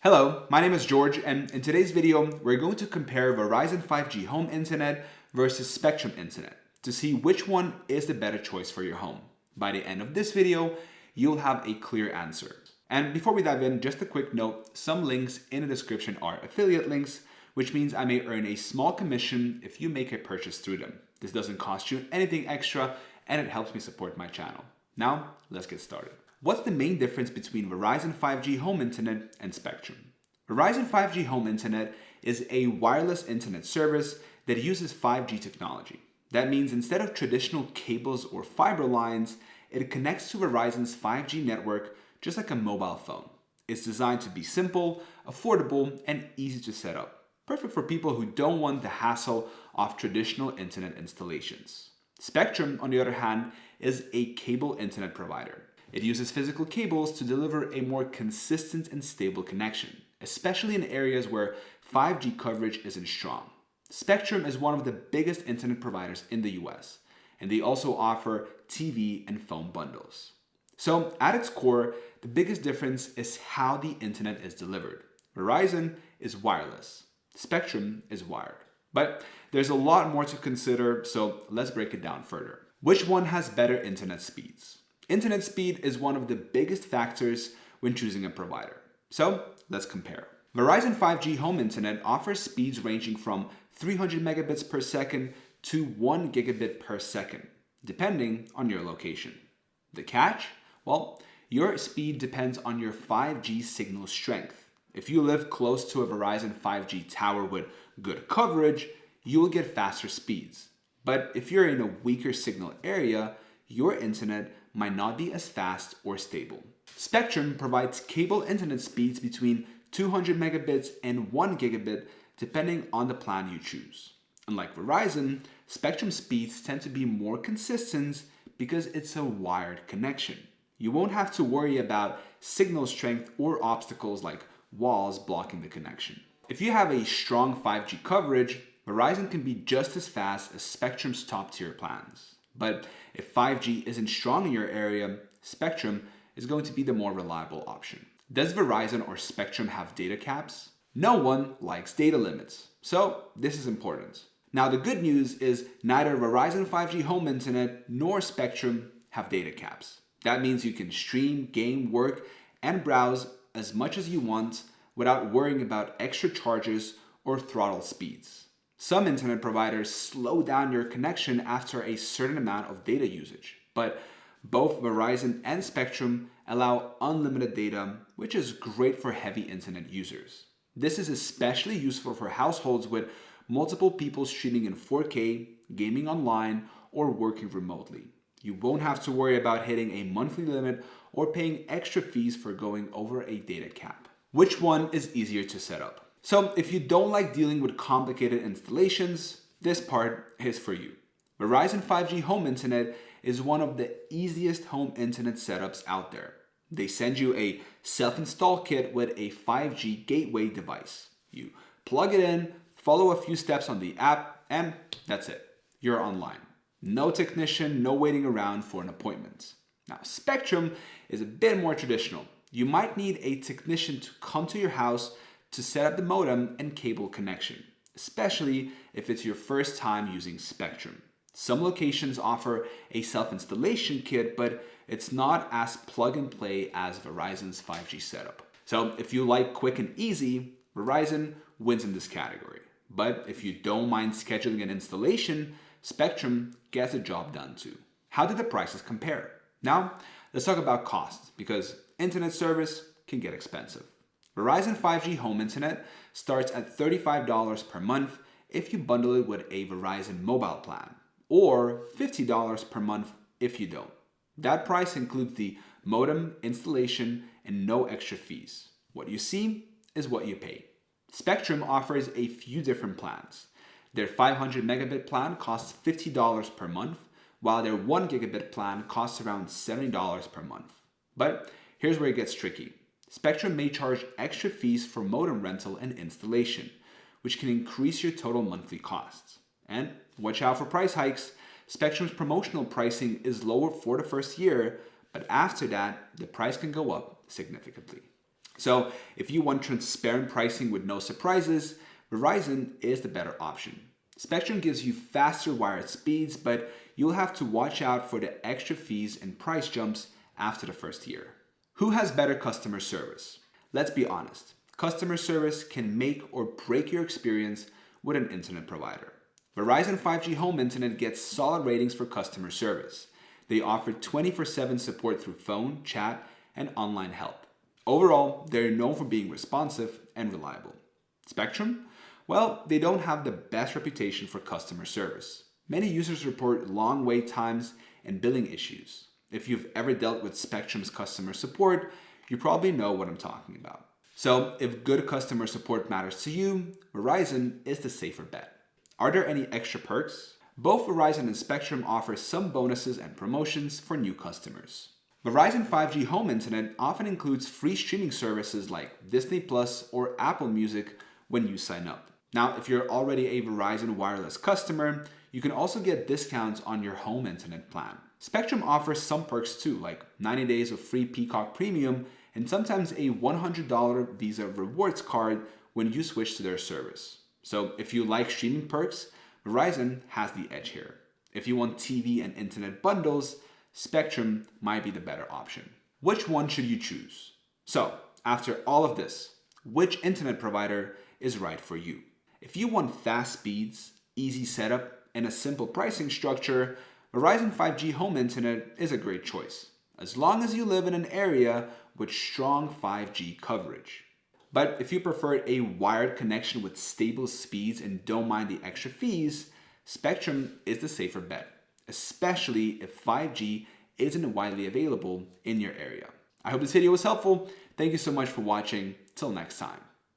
Hello, my name is George, and in today's video, we're going to compare Verizon 5G home internet versus Spectrum internet to see which one is the better choice for your home. By the end of this video, you'll have a clear answer. And before we dive in, just a quick note, some links in the description are affiliate links, which means I may earn a small commission if you make a purchase through them. This doesn't cost you anything extra, and it helps me support my channel. Now, let's get started. What's the main difference between Verizon 5G home internet and Spectrum? Verizon 5G home internet is a wireless internet service that uses 5G technology. That means instead of traditional cables or fiber lines, it connects to Verizon's 5G network just like a mobile phone. It's designed to be simple, affordable, and easy to set up. Perfect for people who don't want the hassle of traditional internet installations. Spectrum, on the other hand, is a cable internet provider. It uses physical cables to deliver a more consistent and stable connection, especially in areas where 5G coverage isn't strong. Spectrum is one of the biggest internet providers in the US, and they also offer TV and phone bundles. So at its core, the biggest difference is how the internet is delivered. Verizon is wireless. Spectrum is wired. But there's a lot more to consider, so let's break it down further. Which one has better internet speeds? Internet speed is one of the biggest factors when choosing a provider. So let's compare. Verizon 5G home internet offers speeds ranging from 300 megabits per second to 1 gigabit per second, depending on your location. The catch? Well, your speed depends on your 5G signal strength. If you live close to a Verizon 5G tower with good coverage, you will get faster speeds. But if you're in a weaker signal area, your internet might not be as fast or stable. Spectrum provides cable internet speeds between 200 megabits and 1 gigabit depending on the plan you choose. Unlike Verizon, Spectrum speeds tend to be more consistent because it's a wired connection. You won't have to worry about signal strength or obstacles like walls blocking the connection. If you have a strong 5G coverage, Verizon can be just as fast as Spectrum's top tier plans. But if 5G isn't strong in your area, Spectrum is going to be the more reliable option. Does Verizon or Spectrum have data caps? No one likes data limits, so this is important. Now the good news is neither Verizon 5G home internet nor Spectrum have data caps. That means you can stream, game, work, and browse as much as you want without worrying about extra charges or throttle speeds. Some internet providers slow down your connection after a certain amount of data usage, but both Verizon and Spectrum allow unlimited data, which is great for heavy internet users. This is especially useful for households with multiple people streaming in 4K, gaming online, or working remotely. You won't have to worry about hitting a monthly limit or paying extra fees for going over a data cap. Which one is easier to set up? So if you don't like dealing with complicated installations, this part is for you. Verizon 5G home internet is one of the easiest home internet setups out there. They send you a self-install kit with a 5G gateway device. You plug it in, follow a few steps on the app, and that's it. You're online. No technician, no waiting around for an appointment. Now, Spectrum is a bit more traditional. You might need a technician to come to your house to set up the modem and cable connection, especially if it's your first time using Spectrum. Some locations offer a self-installation kit, but it's not as plug and play as Verizon's 5G setup. So if you like quick and easy, Verizon wins in this category. But if you don't mind scheduling an installation, Spectrum gets the job done too. How do the prices compare? Now, let's talk about cost, because internet service can get expensive. Verizon 5G home internet starts at $35 per month if you bundle it with a Verizon mobile plan, or $50 per month if you don't. That price includes the modem, installation, and no extra fees. What you see is what you pay. Spectrum offers a few different plans. Their 500 megabit plan costs $50 per month, while their 1 gigabit plan costs around $70 per month. But here's where it gets tricky. Spectrum may charge extra fees for modem rental and installation, which can increase your total monthly costs. And watch out for price hikes. Spectrum's promotional pricing is lower for the first year, but after that, the price can go up significantly. So if you want transparent pricing with no surprises, Verizon is the better option. Spectrum gives you faster wired speeds, but you'll have to watch out for the extra fees and price jumps after the first year. Who has better customer service? Let's be honest. Customer service can make or break your experience with an internet provider. Verizon 5G Home Internet gets solid ratings for customer service. They offer 24/7 support through phone, chat, and online help. Overall, they're known for being responsive and reliable. Spectrum? Well, they don't have the best reputation for customer service. Many users report long wait times and billing issues. If you've ever dealt with Spectrum's customer support, you probably know what I'm talking about. So, if good customer support matters to you, Verizon is the safer bet. Are there any extra perks? Both Verizon and Spectrum offer some bonuses and promotions for new customers. Verizon 5G Home Internet often includes free streaming services like Disney Plus or Apple Music when you sign up. Now, if you're already a Verizon wireless customer, you can also get discounts on your home internet plan. Spectrum offers some perks too, like 90 days of free Peacock Premium and sometimes a $100 Visa rewards card when you switch to their service. So if you like streaming perks, Verizon has the edge here. If you want TV and internet bundles, Spectrum might be the better option. Which one should you choose? So, after all of this, which internet provider is right for you? If you want fast speeds, easy setup, and a simple pricing structure, Verizon 5G Home Internet is a great choice, as long as you live in an area with strong 5G coverage. But if you prefer a wired connection with stable speeds and don't mind the extra fees, Spectrum is the safer bet, especially if 5G isn't widely available in your area. I hope this video was helpful. Thank you so much for watching. Till next time.